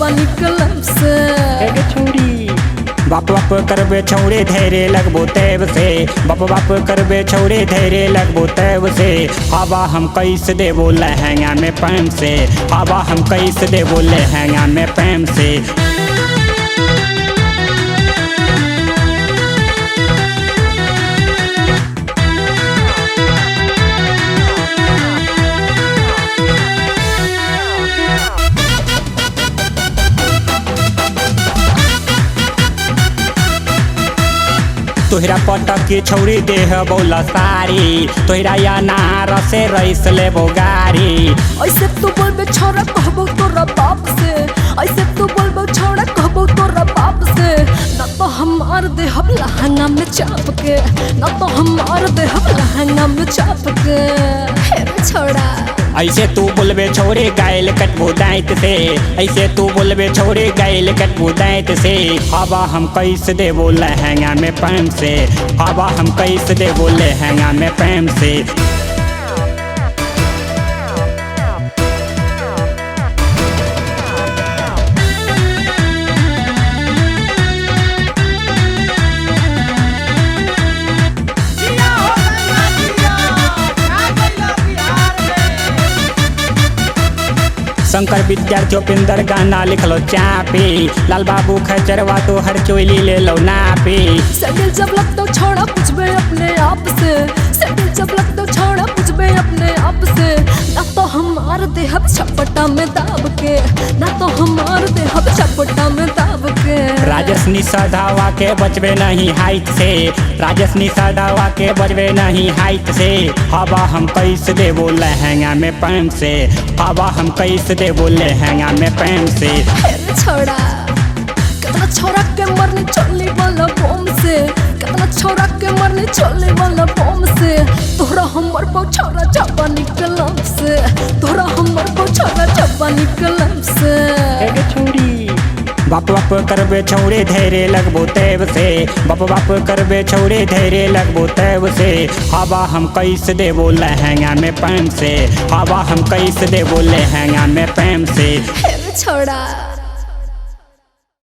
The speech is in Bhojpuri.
चपानी कलम से छोड़ी बाप बाप करबे छौड़े धैर्य लगबो तैब से बाप बाप करबे छौड़े धैर्य लगबो तैब से हवा हम कैसे देबो लहंगा में पैम से हवा हम कैसे देबो लहंगा में पैम से तोहरा पटक के छौड़ी देह बोला सारी तोहरा या नार से रईस लेबो गाड़ी ऐसे तू बोलबे छोरा कहबो तोरा बाप से ऐसे तू बोलबो छोरा कहबो तोरा बाप से ना तो हम मार दे हम लहंगा में चाप के ना तो हम मार दे हम लहंगा में चाप के हे छोड़ा ऐसे तू बोलबे छोरे गायल कटबो दांत से ऐसे तू बोलबे छोरे गायल कटबो दांत से हवा हम कैसे देबो लहंगा में पैम से हवा हम कैसे देबो लहंगा में पैम से शंकर विद्यार्थी उपेंद्र गाना लिखलो चापी लाल बाबू खचरवा तो हर चोली ले लो नापी सैंडल जब लग तो छोड़ा पूछबे अपने आप से सैंडल जब लग तो छोड़ा पूछबे अपने आप से ना तो हम मार दे हम छपटा में दाब के ना तो हम मार दे हम छपटा में दाब के राजेश निषादावा के बचबे नहीं हाइट से राजेश निषादावा के बचबे नहीं हाइट से हवा हम कैसे देबो लहंगा में पैम से हवा हम कैसे देबो लहंगा में पैम से छोड़ा कितना छोरा के मरने चलने वाला बम से कितना छोरा के मरने चलने वाला बम से तोहरा हमर पौछौरा चपानी कलम से तोहरा हमर पौछौरा चपानी कलम से छोड़ी बाप बाप करबे छौड़े धैर्य लगबो तैब से बाप बाप करबे छौड़े धैर्य लगबो तैब से हवा हम कैसे देबो लहंगा में पैम से हवा हम कैसे देबो लहंगा में पैम से छोड़ा।